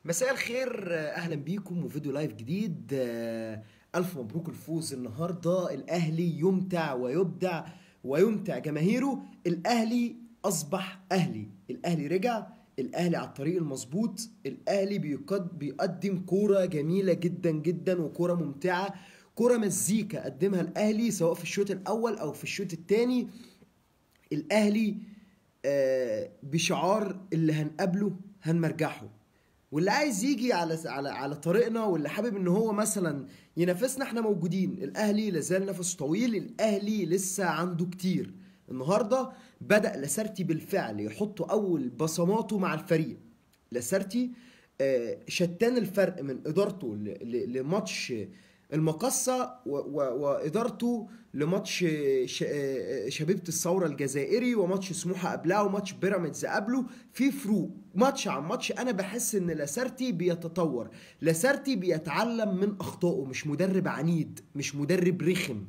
مساء الخير، اهلا بيكم وفيديو لايف جديد. الف مبروك الفوز النهارده. الاهلي يمتع ويبدع ويمتع جماهيره. الاهلي اصبح اهلي، الاهلي رجع، الاهلي على الطريق المظبوط. الاهلي بيقدم كوره جميله جدا جدا وكوره ممتعه، كوره مزيكا قدمها الاهلي سواء في الشوط الاول او في الشوط الثاني. الاهلي بشعار اللي هنقابله هنمرجحه، واللي عايز يجي على طريقنا، واللي حابب ان هو مثلا ينافسنا احنا موجودين. الاهلي لازال نفسه طويل، الاهلي لسه عنده كتير. النهارده بدأ لاسارتي بالفعل يحط اول بصماته مع الفريق. لاسارتي شتان الفرق من ادارته لماتش المقصة وادارته لماتش شبيبة الثورة الجزائري، وماتش سموحة قبلها، وماتش بيراميدز قبله. في فروق ماتش عن ماتش. انا بحس ان لاسارتي بيتطور، لاسارتي بيتعلم من اخطائه. مش مدرب عنيد، مش مدرب رخم،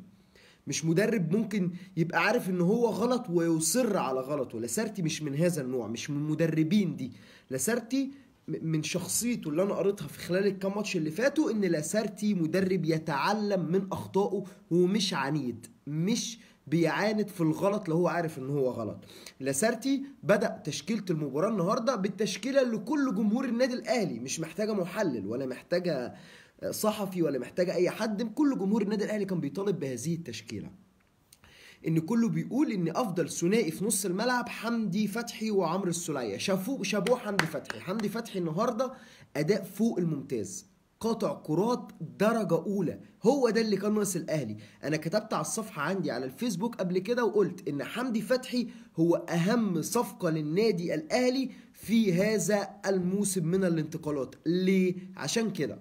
مش مدرب ممكن يبقى عارف ان هو غلط ويصر على غلطه. لاسارتي مش من هذا النوع، مش من المدربين دي. لاسارتي من شخصيته اللي انا قريتها في خلال الكام ماتش اللي فاتوا ان لاسارتي مدرب يتعلم من اخطائه، ومش عنيد، مش بيعاند في الغلط لو هو عارف ان هو غلط. لاسارتي بدأ تشكيلة المباراة النهاردة بالتشكيلة اللي كل جمهور النادي الاهلي، مش محتاجة محلل ولا محتاجة صحفي ولا محتاجة اي حد، كل جمهور النادي الاهلي كان بيطالب بهذه التشكيلة. ان كله بيقول ان افضل ثنائي في نص الملعب حمدي فتحي وعمرو السولية. شابوه حمدي فتحي. حمدي فتحي النهارده اداء فوق الممتاز، قاطع كرات درجة أولى. هو ده اللي كان ناقص الأهلي. أنا كتبت على الصفحة عندي على الفيسبوك قبل كده وقلت إن حمدي فتحي هو أهم صفقة للنادي الأهلي في هذا الموسم من الانتقالات. ليه؟ عشان كده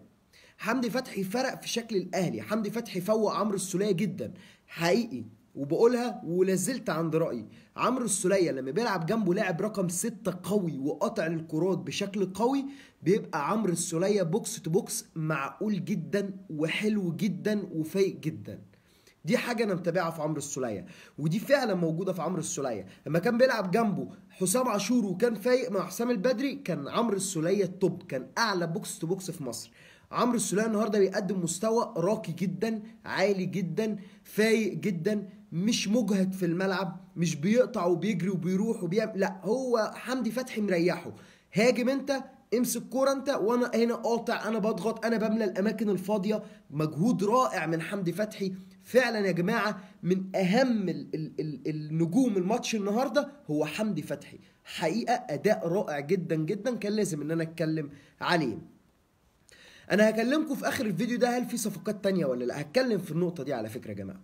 حمدي فتحي فرق في شكل الأهلي. حمدي فتحي فوق عمرو السولية جدا حقيقي، وبقولها ولازلت عند رأيي. عمرو السولية لما بيلعب جنبه لاعب رقم 6 قوي وقطع الكرات بشكل قوي، بيبقى عمرو السولية بوكس تو بوكس معقول جدا وحلو جدا وفايق جدا. دي حاجة أنا متابعها في عمرو السولية، ودي فعلا موجودة في عمرو السولية. لما كان بيلعب جنبه حسام عاشور وكان فايق مع حسام البدري، كان عمرو السولية التوب، كان أعلى بوكس تو بوكس في مصر. عمرو السولية النهارده بيقدم مستوى راقي جدا، عالي جدا، فايق جدا، مش مجهد في الملعب، مش بيقطع وبيجري وبيروح وبيعمل، لا، هو حمدي فتحي مريحه. هاجم انت، امسك كوره انت، وانا هنا قاطع، انا بضغط، انا بملى الاماكن الفاضيه. مجهود رائع من حمدي فتحي فعلا يا جماعه. من اهم النجوم الماتش النهارده هو حمدي فتحي. حقيقه اداء رائع جدا جدا، كان لازم ان انا اتكلم عليه. انا هكلمكم في اخر الفيديو ده هل في صفقات تانية ولا لا. هتكلم في النقطة دي على فكرة يا جماعة.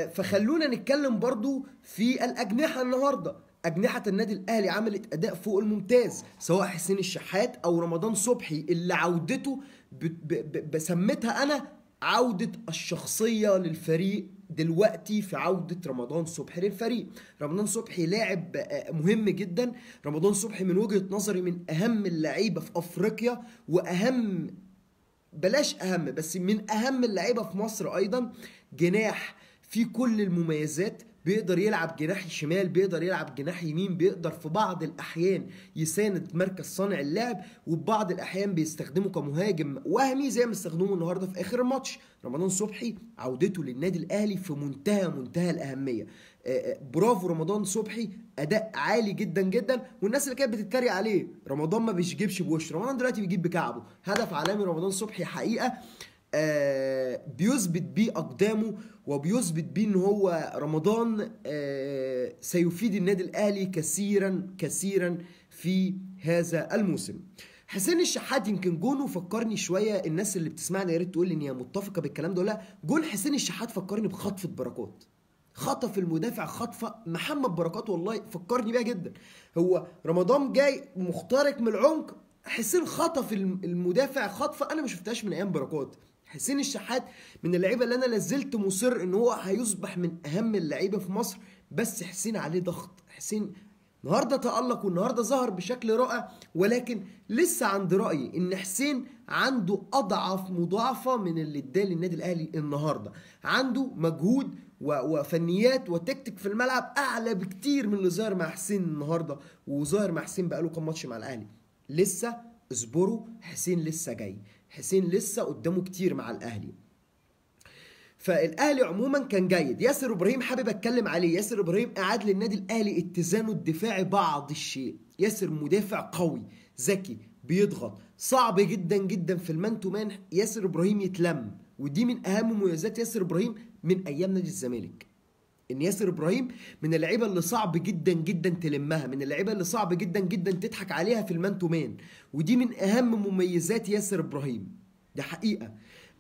فخلونا نتكلم برضو في الأجنحة. النهاردة أجنحة النادي الأهلي عملت أداء فوق الممتاز، سواء حسين الشحات أو رمضان صبحي اللي عودته بسمتها أنا عودة الشخصية للفريق. دلوقتي في عودة رمضان صبحي للفريق. رمضان صبحي لاعب مهم جدا. رمضان صبحي من وجهة نظري من أهم اللعيبة في أفريقيا، وأهم، بلاش اهم، بس من اهم اللعيبه في مصر ايضا. جناح في كل المميزات، بيقدر يلعب جناح شمال، بيقدر يلعب جناح يمين، بيقدر في بعض الاحيان يساند مركز صانع اللعب، وبعض الاحيان بيستخدمه كمهاجم وهمي زي ما استخدمه النهارده في اخر الماتش. رمضان صبحي عودته للنادي الاهلي في منتهى الاهميه. برافو رمضان صبحي، اداء عالي جدا جدا. والناس اللي كانت بتتريق عليه رمضان ما بيجيبش بوشه، رمضان دلوقتي بيجيب بكعبه. هدف عالمي رمضان صبحي حقيقه. بيثبت بيه اقدامه، وبيثبت بيه ان هو رمضان سيفيد النادي الاهلي كثيرا كثيرا في هذا الموسم. حسين الشحات يمكن جونه فكرني شويه، الناس اللي بتسمعني يا ريت تقول لي ان هي متفقه بالكلام ده ولا لا. جون حسين الشحات فكرني بخطفه بركات، خطف المدافع خطفه محمد بركات، والله فكرني بيها جدا. هو رمضان جاي مخترق من العمق، حسين خطف المدافع خطفه انا ما شفتهاش من ايام بركات. حسين الشحات من اللعيبه اللي انا لازلت مصر ان هو هيصبح من اهم اللعيبه في مصر، بس حسين عليه ضغط. حسين النهارده تألق والنهارده ظهر بشكل رائع، ولكن لسه عند رأيي ان حسين عنده اضعف مضاعفه من اللي اداه للنادي الاهلي النهارده. عنده مجهود وفنيات وتكتيك في الملعب اعلى بكتير من اللي ظاهر مع حسين النهارده، وظاهر مع حسين بقاله كام ماتش مع الاهلي. لسه اصبروا، حسين لسه جاي، حسين لسه قدامه كتير مع الاهلي. فالاهلي عموما كان جيد. ياسر ابراهيم حابب اتكلم عليه. ياسر ابراهيم اعاد للنادي الاهلي اتزانه الدفاعي بعض الشيء. ياسر مدافع قوي ذكي بيضغط، صعب جدا جدا في المان تو مان ياسر ابراهيم يتلم، ودي من اهم مميزات ياسر ابراهيم من ايام نادي الزمالك. ان ياسر ابراهيم من اللعيبه اللي صعب جدا جدا تلمها، من اللعيبه اللي صعب جدا جدا تضحك عليها في المان تو مان، ودي من اهم مميزات ياسر ابراهيم، ده حقيقه.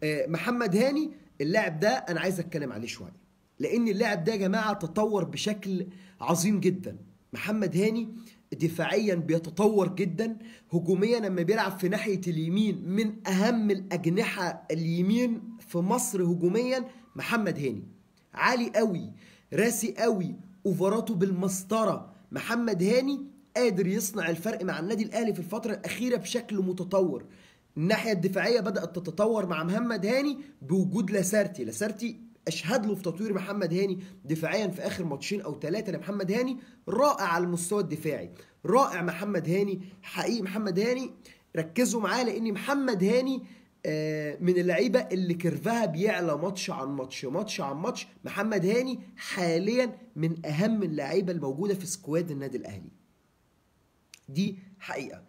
محمد هاني اللاعب ده انا عايز اتكلم عليه شويه، لان اللاعب ده يا جماعه تطور بشكل عظيم جدا. محمد هاني دفاعيا بيتطور جدا، هجوميا لما بيلعب في ناحيه اليمين من اهم الاجنحه اليمين في مصر هجوميا. محمد هاني عالي قوي، راسي قوي، اوفراته بالمسطره. محمد هاني قادر يصنع الفرق مع النادي الاهلي في الفتره الاخيره بشكل متطور. الناحيه الدفاعيه بدات تتطور مع محمد هاني بوجود لاسارتي. لاسارتي اشهد له في تطوير محمد هاني دفاعيا في اخر ماتشين او 3 لمحمد هاني، رائع على المستوى الدفاعي، رائع محمد هاني حقيقي. محمد هاني ركزوا معاه، لان محمد هاني من اللعيبه اللي كيرفها بيعلى ماتش عن ماتش، ماتش عن ماتش. محمد هاني حاليا من اهم اللعيبه الموجوده في سكواد النادي الاهلي، دي حقيقه.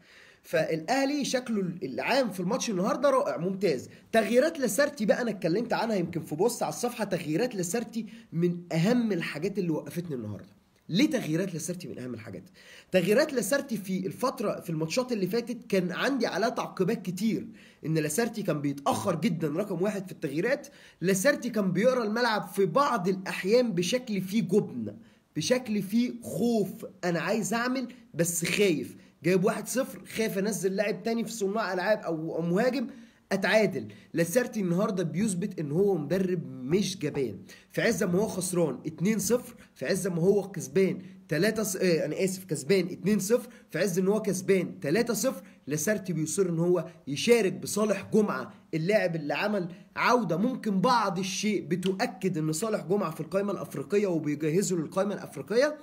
فالاهلي شكله العام في الماتش النهارده رائع ممتاز. تغييرات لاسارتي بقى انا اتكلمت عنها يمكن في بوست على الصفحه. تغييرات لاسارتي من اهم الحاجات اللي وقفتني النهارده. ليه تغييرات لاسارتي من اهم الحاجات؟ تغييرات لاسارتي في الفتره في الماتشات اللي فاتت كان عندي عليها تعقيبات كتير، ان لاسارتي كان بيتاخر جدا رقم واحد في التغييرات. لاسارتي كان بيقرا الملعب في بعض الاحيان بشكل فيه جبن، بشكل فيه خوف، انا عايز اعمل بس خايف. جايب 1-0 خايف انزل لاعب تاني في صناع العاب او مهاجم اتعادل. لاسارتي النهارده بيثبت ان هو مدرب مش جبان، في عز ما هو خسران 2-0، في عز ما هو كسبان 3 انا اسف كسبان 2-0، في عز ان هو كسبان 3-0. لاسارتي بيصر ان هو يشارك بصالح جمعه، اللاعب اللي عمل عوده ممكن بعض الشيء بتؤكد ان صالح جمعه في القائمه الافريقيه وبيجهزه للقائمه الافريقيه،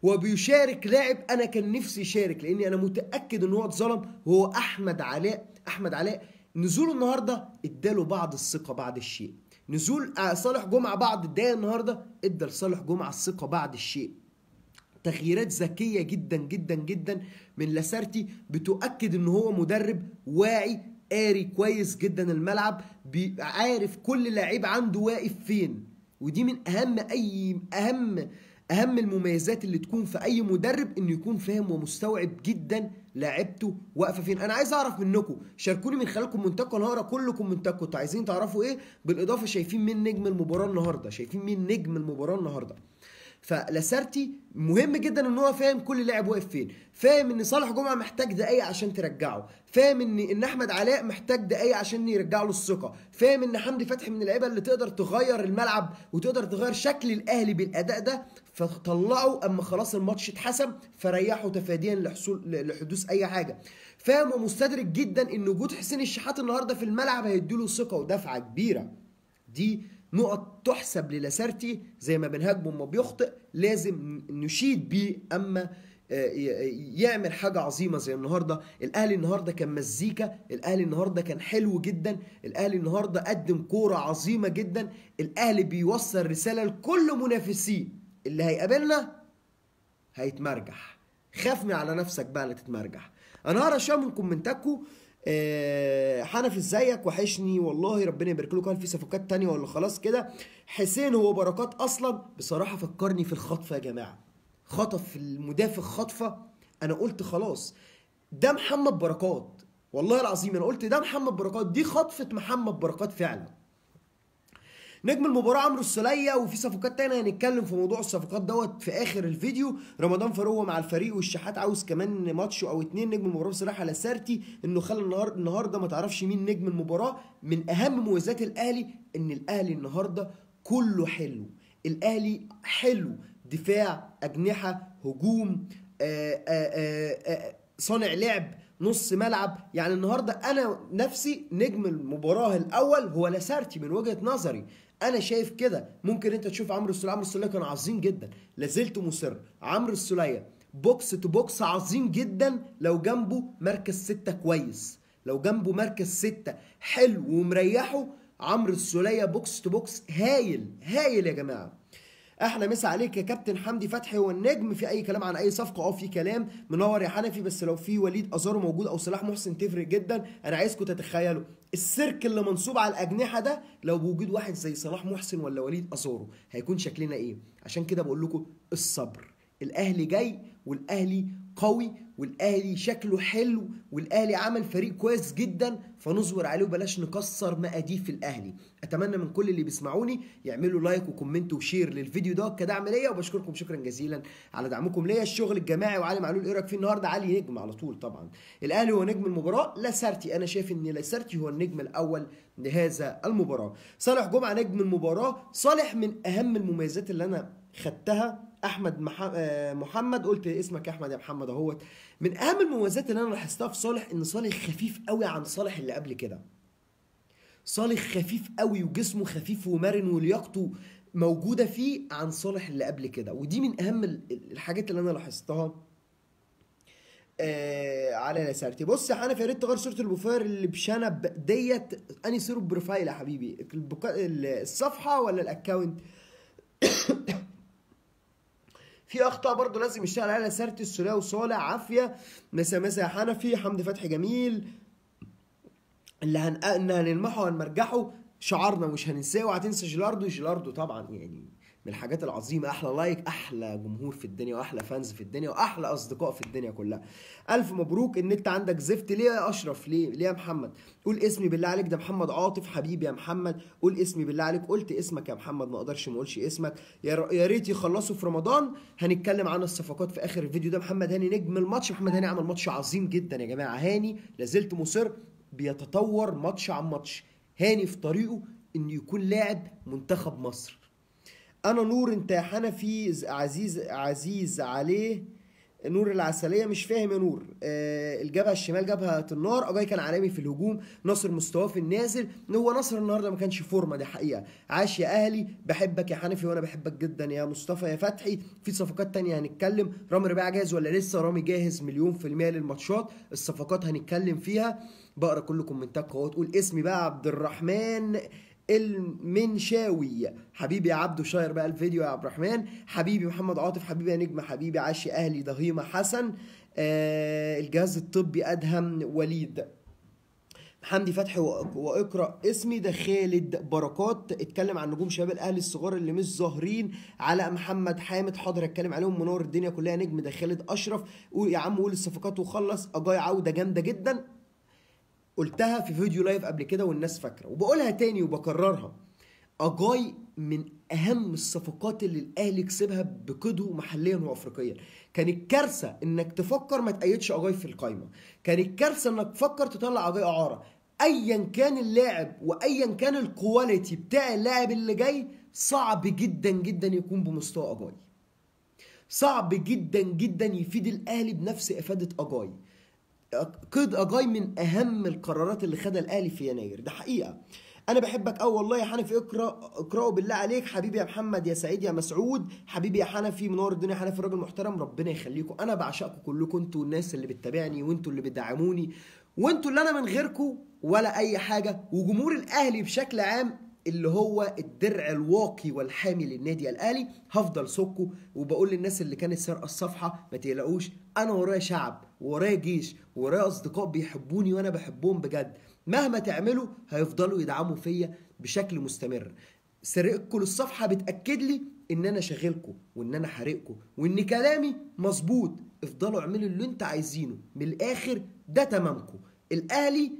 وبيشارك لاعب انا كان نفسي يشارك لاني انا متاكد ان هو اتظلم، وهو احمد علاء. احمد علاء نزوله النهارده اداله بعض الثقه بعد الشيء. نزول صالح جمعه بعض الدقايق النهارده ادى لصالح جمعه الثقه بعد الشيء. تغييرات ذكيه جدا جدا جدا من لاسارتي بتؤكد ان هو مدرب واعي، قاري كويس جدا الملعب، عارف كل لعيب عنده واقف فين، ودي من اهم المميزات اللي تكون في اي مدرب، انه يكون فاهم ومستوعب جدا لاعبته واقفه فين. انا عايز اعرف منكم، شاركوني من خلال كومنتاتكم، انا هقرا كل كومنتاتكم، انتوا عايزين تعرفوا ايه، بالاضافه شايفين مين نجم المباراه النهارده، شايفين مين نجم المباراه النهارده. فلاسارتي مهم جدا ان هو فاهم كل لاعب واقف فين، فاهم ان صالح جمعه محتاج دقايق عشان ترجعه، فاهم ان احمد علاء محتاج دقايق عشان يرجع له الثقه، فاهم ان حمدي فتحي من اللعيبه اللي تقدر تغير الملعب وتقدر تغير شكل الاهلي بالاداء ده، فطلعوا اما خلاص الماتش اتحسم فريحوا تفاديا لحدوث اي حاجه. فاهم ومستدرك جدا ان وجود حسين الشحات النهارده في الملعب هيديله ثقه ودفعه كبيره. دي نقط تحسب للاسارتي، زي ما بنهاجمه ما بيخطئ لازم نشيد بيه اما يعمل حاجه عظيمه زي النهارده. الاهلي النهارده كان مزيكا، الاهلي النهارده كان حلو جدا، الاهلي النهارده قدم كوره عظيمه جدا. الاهلي بيوصل رساله لكل منافسيه، اللي هيقابلنا هيتمرجح، خاف من على نفسك بقى لا تتمرجح. انا هقرا شويه من كومنتاتكم. حنفي ازيك وحشني والله، ربنا يبارك له. هل في صفقات تانية ولا خلاص كده؟ حسين هو بركات اصلا بصراحه فكرني في الخطفه يا جماعه، خطف المدافع خطفه، انا قلت خلاص ده محمد بركات، والله العظيم انا قلت ده محمد بركات، دي خطفه محمد بركات فعلا. نجم المباراة عمرو السولية، وفي صفقات تانية هنتكلم في موضوع الصفقات دوت في آخر الفيديو. رمضان فاروق مع الفريق والشحات عاوز كمان ماتش أو 2. نجم المباراة بصراحة لاسارتي إنه خلى النهاردة ما تعرفش مين نجم المباراة. من أهم مميزات الأهلي إن الأهلي النهاردة كله حلو، الأهلي حلو، دفاع، أجنحة، هجوم، صانع لعب، نص ملعب. يعني النهارده انا نفسي نجم المباراه الاول هو لاسارتي من وجهه نظري، انا شايف كده. ممكن انت تشوف عمرو السولية، عمرو السولية كان عظيم جدا، لازلت مصر. عمرو السولية بوكس تو بوكس عظيم جدا لو جنبه مركز 6 كويس، لو جنبه مركز 6 حلو ومريحه. عمرو السولية بوكس تو بوكس هايل هايل يا جماعه. احلى مسا عليك يا كابتن حمدي فتحي، هو النجم في اي كلام عن اي صفقه؟ في كلام. منور يا حنفي، بس لو في وليد ازارو موجود او صلاح محسن تفرق جدا. انا عايزكم تتخيلوا السيرك اللي منصوب على الاجنحه ده لو بوجود واحد زي صلاح محسن ولا وليد ازارو هيكون شكلنا ايه. عشان كده بقول لكم الصبر، الاهلي جاي والاهلي قوي والاهلي شكله حلو والاهلي عمل فريق كويس جدا، فنصبر عليه وبلاش نكسر مقاديف الاهلي. اتمنى من كل اللي بيسمعوني يعملوا لايك وكومنت وشير للفيديو ده كدعم ليا، وبشكركم شكرا جزيلا على دعمكم ليا. الشغل الجماعي وعلي معلول ايه رايك فيه النهارده؟ علي نجم على طول طبعا. الاهلي هو نجم المباراه لاسارتي، انا شايف ان لاسارتي هو النجم الاول لهذا المباراه. صالح جمعه نجم المباراه. صالح من اهم المميزات اللي انا خدتها. احمد محمد، قلت اسمك يا احمد يا محمد اهوت. من اهم المميزات اللي انا لاحظتها في صالح ان صالح خفيف قوي عن صالح اللي قبل كده. صالح خفيف قوي وجسمه خفيف ومرن ولياقته موجوده فيه عن صالح اللي قبل كده، ودي من اهم الحاجات اللي انا لاحظتها على لاسارتي. بص يا حنفي، يا ريت تغير صوره البروفايل اللي بشنب ديت. اني صوره بروفايل يا حبيبي؟ الصفحه ولا الاكونت؟ في اخطاء برضو لازم يشتغل عليها لاسارتي. السوليه وصالح عافيه. مسا مسا يا حنفي. حمدي فتحي جميل. اللي هنلمحه وهنمرجحه شعارنا مش هننساه. وهتنسى جيلاردو. جيلاردو طبعا يعني من الحاجات العظيمه. احلى لايك، احلى جمهور في الدنيا، واحلى فانز في الدنيا، واحلى اصدقاء في الدنيا كلها. الف مبروك. النت عندك زفت. ليه يا اشرف؟ ليه يا محمد؟ قول اسمي بالله عليك. ده محمد عاطف حبيبي يا محمد. قول اسمي بالله عليك. قلت اسمك يا محمد، ما اقدرش ما اقولش اسمك. يا ريت يخلصوا في رمضان. هنتكلم عن الصفقات في اخر الفيديو ده. محمد هاني نجم الماتش. محمد هاني عمل ماتش عظيم جدا يا جماعه. هاني لازلت مصر، بيتطور ماتش عن ماتش. هاني في طريقه انه يكون لاعب منتخب مصر. انا نور. انت يا حنفي عزيز عليه نور العسليه. مش فاهم يا نور. الجبهه الشمال جبهه النار. اجاي كان عالمي في الهجوم. ناصر مستواه في النازل. هو ناصر النهارده ما كانش فورمه، دي حقيقه. عاش يا اهلي. بحبك يا حنفي وانا بحبك جدا يا مصطفى يا فتحي. في صفقات تانية هنتكلم. رامي ربيعه جاهز ولا لسه؟ رامي جاهز 100% للماتشات. الصفقات هنتكلم فيها. بقرا كل كومنتات اهو. تقول اسمي بقى. عبد الرحمن المنشاوي حبيبي يا عبدو. شاير بقى الفيديو يا عبد الرحمن حبيبي. محمد عاطف حبيبي يا نجم حبيبي. عاش يا اهلي. ضهيمه حسن. الجهاز الطبي ادهم وليد. حمدي فتحي واقرا اسمي. ده خالد بركات. اتكلم عن نجوم شباب الاهلي الصغار اللي مش ظاهرين. علاء محمد حامد. حاضر اتكلم عليهم. منور الدنيا كلها نجم. ده خالد اشرف. قول يا عم قول الصفقات وخلص. اجاي عوده جامده جدا. قلتها في فيديو لايف قبل كده والناس فاكره، وبقولها تاني وبكررها. اجاي من اهم الصفقات اللي الاهلي كسبها بقيده محليا وافريقيا. كانت كارثه انك تفكر ما تأيدش اجاي في القايمه. كانت كارثه انك تفكر تطلع اجاي اعاره. ايا كان اللاعب وايا كان الكواليتي بتاع اللاعب اللي جاي، صعب جدا جدا يكون بمستوى اجاي. صعب جدا جدا يفيد الاهلي بنفس افاده اجاي. قيد اجاي من اهم القرارات اللي خدها الاهلي في يناير، ده حقيقه. انا بحبك قوي والله يا حنفي. اقراه بالله عليك. حبيبي يا محمد يا سعيد يا مسعود. حبيبي يا حنفي. منور الدنيا يا حنفي. راجل محترم. ربنا يخليكم. انا بعشقكم كلكم. انتوا الناس اللي بتتابعني، وانتوا اللي بتدعموني، وانتوا اللي انا من غيركم ولا اي حاجه. وجمهور الاهلي بشكل عام اللي هو الدرع الواقي والحامي للنادي الاهلي. هفضل سكه. وبقول للناس اللي كانت سارقه الصفحه ما تقلقوش، انا ورايا شعب ورايا جيش ورايا اصدقاء بيحبوني وانا بحبهم بجد. مهما تعملوا هيفضلوا يدعموا فيا بشكل مستمر. سرقتكم للصفحه بتاكد لي ان انا شاغلكم وان انا حارقكم وان كلامي مظبوط. افضلوا اعملوا اللي انت عايزينه. من الاخر ده تمامكم. الاهلي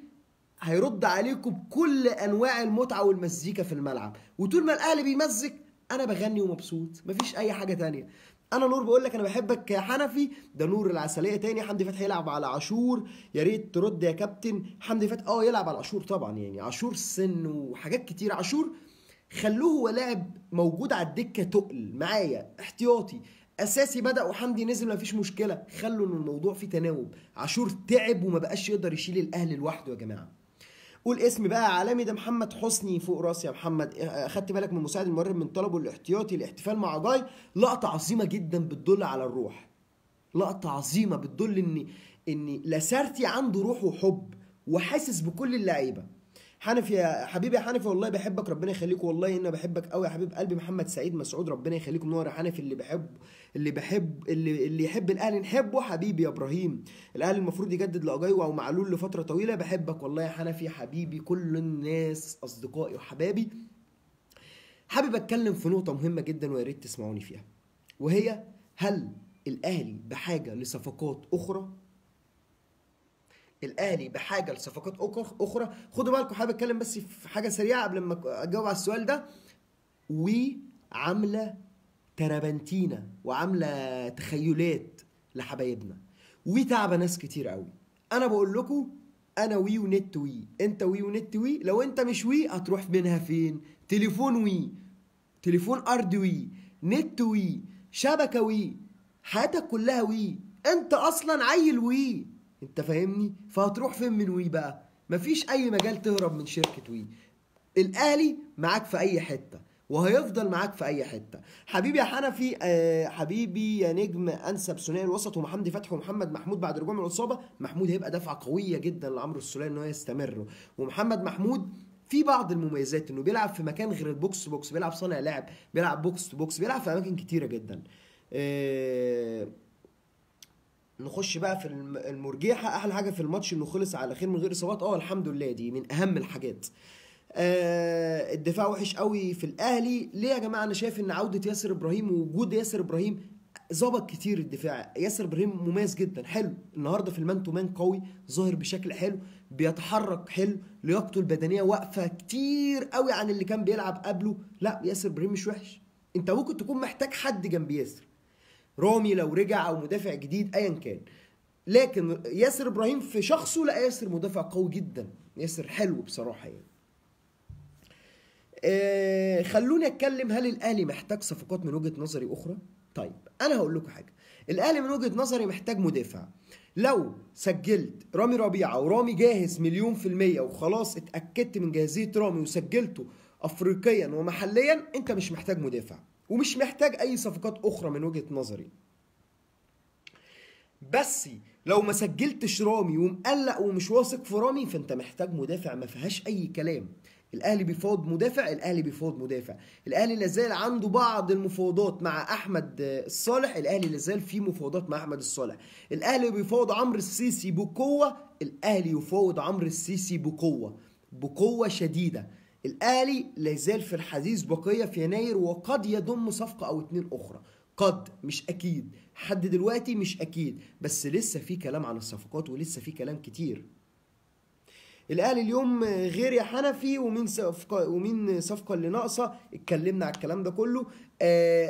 هيرد عليكم بكل انواع المتعه والمزيكا في الملعب. وطول ما الاهلي بيمزك انا بغني ومبسوط. مفيش اي حاجه تانية. انا نور بقول لك انا بحبك يا حنفي. ده نور العسليه تاني. حمدي فتحي يلعب على عاشور. يا ريت ترد يا كابتن. حمدي فتحي يلعب على عاشور طبعا. يعني عاشور سن وحاجات كتير. عاشور خلوه هو لاعب موجود على الدكه، تقل معايا احتياطي اساسي. بدا وحمدي نزل مفيش مشكله. خلوا ان الموضوع فيه تناوب. عاشور تعب وما بقاش يقدر يشيل الاهلي لوحده يا جماعه. قول اسمي بقى عالمي. ده محمد حسني فوق راسي يا محمد. اخدت بالك من مساعد المدرب من طلبه الاحتياطي الاحتفال مع جاي؟ لقطه عظيمه جدا بتدل على الروح. لقطه عظيمه بتدل ان لاسارتي عنده روح وحب وحاسس بكل اللعيبه. حنفي يا حبيبي يا حنفي، والله بحبك ربنا يخليك، والله انا بحبك قوي يا حبيب قلبي. محمد سعيد مسعود ربنا يخليك منور يا حنفي. اللي يحب الاهلي نحبه. حبيبي يا ابراهيم، الاهلي المفروض يجدد لاجايو او معلول لفتره طويله. بحبك والله يا حنفي حبيبي، كل الناس اصدقائي وحبايبي. حابب اتكلم في نقطه مهمه جدا ويا ريت تسمعوني فيها، وهي هل الاهلي بحاجه لصفقات اخرى؟ الاهلي بحاجه لصفقات اخرى. خدوا بالكم، حابب اتكلم بس في حاجه سريعه قبل ما اجاوب على السؤال ده. وعامله ترابنتينا وعامله تخيلات لحبايبنا وتعبه ناس كتير قوي. انا بقول لكم انا وي ونت وي، انت وي ونت وي. لو انت مش وي هتروح منها فين؟ تليفون وي، تليفون ارض وي، نت وي، شبكه وي، حياتك كلها وي. انت اصلا عيل وي، انت فاهمني؟ فهتروح فين من وي بقى؟ مفيش اي مجال تهرب من شركه وي. الاهلي معاك في اي حته وهيفضل معاك في اي حته. حبيبي يا حنفي، حبيبي يا نجم، انسب ثنائي الوسط هم حمدي فتحي ومحمد محمود بعد رجوع من الاصابه. محمود هيبقى دفعه قويه جدا لعمرو السوليه ان هو يستمر. ومحمد محمود في بعض المميزات، انه بيلعب في مكان غير البوكس تو بوكس، بيلعب صانع لعب، بيلعب بوكس تو بوكس، بيلعب في اماكن كتيره جدا. نخش بقى في المرجيحه. احلى حاجه في الماتش انه خلص على خير من غير اصابات. الحمد لله، دي من اهم الحاجات. الدفاع وحش قوي في الاهلي. ليه يا جماعه؟ انا شايف ان عوده ياسر ابراهيم ووجود ياسر ابراهيم ظبط كتير الدفاع. ياسر ابراهيم مميز جدا، حلو النهارده في المان تو مان، قوي، ظاهر بشكل حلو، بيتحرك حلو، لياقته البدنيه واقفه كتير قوي عن اللي كان بيلعب قبله. لا، ياسر ابراهيم مش وحش. انت ممكن تكون محتاج حد جنب ياسر، رامي لو رجع او مدافع جديد ايا كان، لكن ياسر ابراهيم في شخصه لا، ياسر مدافع قوي جدا، ياسر حلو بصراحه يعني. خلوني اتكلم، هل الاهلي محتاج صفقات من وجهة نظري اخرى؟ طيب انا هقول لكم حاجه. الاهلي من وجهة نظري محتاج مدافع. لو سجلت رامي ربيعه ورامي جاهز 100% وخلاص اتاكدت من جاهزيه رامي وسجلته افريقيا ومحليا، انت مش محتاج مدافع ومش محتاج اي صفقات اخرى من وجهة نظري. بس لو ما سجلتش رامي ومقلق ومش واثق في رامي، فانت محتاج مدافع، ما فيهاش اي كلام. الاهلي بيفاوض مدافع، الاهلي بيفاوض مدافع. الاهلي لازال عنده بعض المفاوضات مع احمد الصالح، الاهلي لازال في مفاوضات مع احمد الصالح. الاهلي بيفاوض عمرو السيسي بقوه، الاهلي يفاوض عمرو السيسي بقوه شديده. الاهلي لازال في الحديث بقيه في يناير، وقد يضم صفقه او اتنين اخرى، قد، مش اكيد، حد دلوقتي مش اكيد، بس لسه في كلام عن الصفقات ولسه في كلام كتير. الاهلي اليوم غير يا حنفي، ومين صفقه اللي ناقصه، اتكلمنا على الكلام ده كله.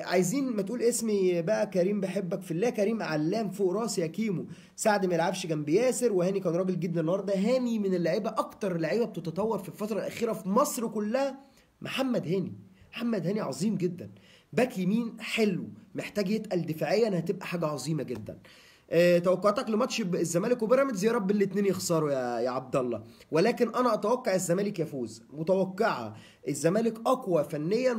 عايزين ما تقول اسمي بقى. كريم بحبك في الله، كريم علام فوق راسي يا كيمو. سعد ما يلعبش جنب ياسر، وهاني كان راجل جدا النهارده. هاني من اللعيبه، اكتر لعيبه بتتطور في الفتره الاخيره في مصر كلها محمد هاني عظيم جدا. باك يمين حلو، محتاج يتقل دفاعيا، هتبقى حاجه عظيمه جدا. توقعاتك لماتش الزمالك وبيراميدز؟ يا رب الاثنين يخسروا يا عبد الله، ولكن انا اتوقع الزمالك يفوز، متوقعها. الزمالك اقوى فنيا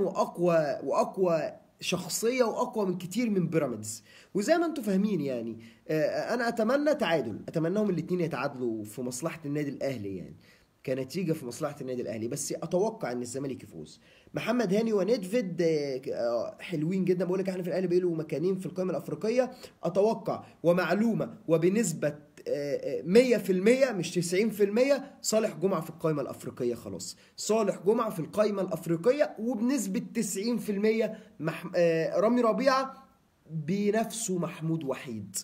واقوى شخصيه واقوى من كتير من بيراميدز، وزي ما انتم فاهمين يعني. انا اتمنى تعادل، اتمناهم الاثنين يتعادلوا في مصلحه النادي الاهلي يعني، كنتيجه في مصلحه النادي الاهلي، بس اتوقع ان الزمالك يفوز. محمد هاني وندفيد حلوين جدا. بقول لك احنا في الاهلي بقيله مكانين في القائمه الافريقيه. اتوقع ومعلومه وبنسبه 100% مش 90%، صالح جمعه في القائمه الافريقيه. خلاص، صالح جمعه في القائمه الافريقيه، وبنسبه 90% رامي ربيعه بنفسه محمود وحيد.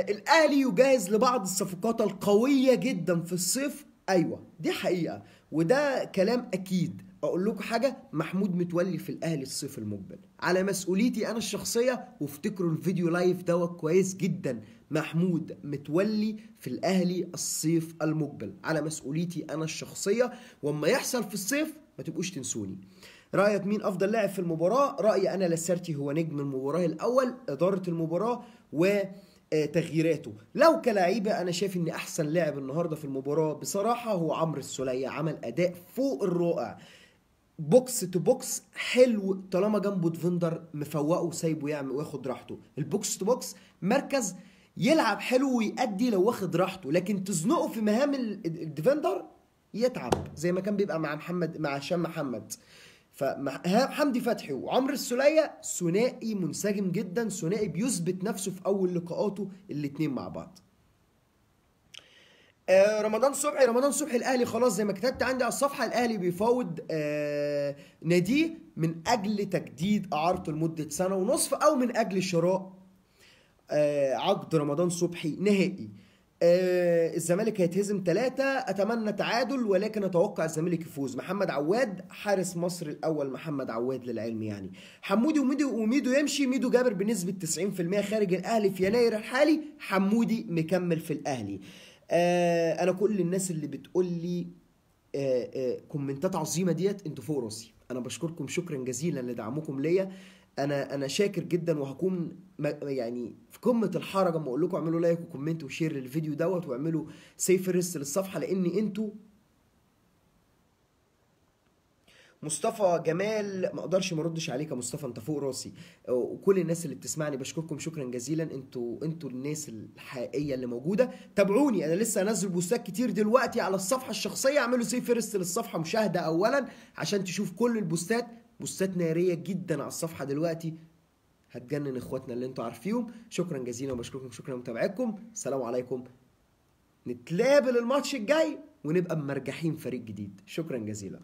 الاهلي يجهز لبعض الصفقات القويه جدا في الصيف. ايوه دي حقيقه وده كلام اكيد. اقول لكم حاجه، محمود متولي في الاهلي الصيف المقبل على مسؤوليتي انا الشخصيه، وافتكروا الفيديو لايف دوت كويس جدا. محمود متولي في الاهلي الصيف المقبل على مسؤوليتي انا الشخصيه، واما يحصل في الصيف ما تبقوش تنسوني. رايك مين افضل لاعب في المباراه؟ رايي انا لاسارتي هو نجم المباراه الاول، اداره المباراه وتغييراته. لو كلاعيبه انا شايف ان احسن لاعب النهارده في المباراه بصراحه هو عمرو السوليه، عمل اداء فوق الرائع. بوكس تو بوكس حلو طالما جنبه ديفندر مفوقه وسايبه يعمل وياخد راحته. البوكس تو بوكس مركز يلعب حلو ويأدي لو واخد راحته، لكن تزنقه في مهام الديفندر يتعب زي ما كان بيبقى مع محمد، مع هشام محمد. فحمدي فتحي وعمرو السولية ثنائي منسجم جدا، ثنائي بيثبت نفسه في اول لقاءاته الاتنين مع بعض. رمضان صبحي الاهلي خلاص زي ما كتبت عندي على الصفحه، الاهلي بيفاوض ناديه من اجل تجديد اعارته لمده سنه ونصف او من اجل شراء عقد رمضان صبحي نهائي. الزمالك هيتهزم 3، اتمنى تعادل ولكن اتوقع الزمالك يفوز. محمد عواد حارس مصر الاول، محمد عواد للعلم يعني. حمودي وميدو يمشي، ميدو جابر بنسبه 90% خارج الاهلي في يناير الحالي، حمودي مكمل في الاهلي. انا كل الناس اللي بتقول لي كومنتات عظيمه ديت انتوا فوق راسي، انا بشكركم شكرا جزيلا لدعمكم ليا. انا شاكر جدا، وهكون يعني في قمه الحرج اما اقول لكم اعملوا لايك وكومنت وشير للفيديو دوت، واعملوا سيف ريست للصفحه، لان انتوا. مصطفى جمال ما اقدرش ما اردش عليك يا مصطفى، انت فوق راسي. وكل الناس اللي بتسمعني بشكركم شكرا جزيلا، انتوا الناس الحقيقيه اللي موجوده. تابعوني، انا لسه هنزل بوستات كتير دلوقتي على الصفحه الشخصيه، اعملوا سيف فيرست للصفحه مشاهده اولا عشان تشوف كل البوستات، بوستات ناريه جدا على الصفحه دلوقتي هتجنن اخواتنا اللي انتوا عارفيهم. شكرا جزيلا وبشكركم شكرا لمتابعتكم، السلام عليكم. نتقابل الماتش الجاي ونبقى مرجحين فريق جديد. شكرا جزيلا.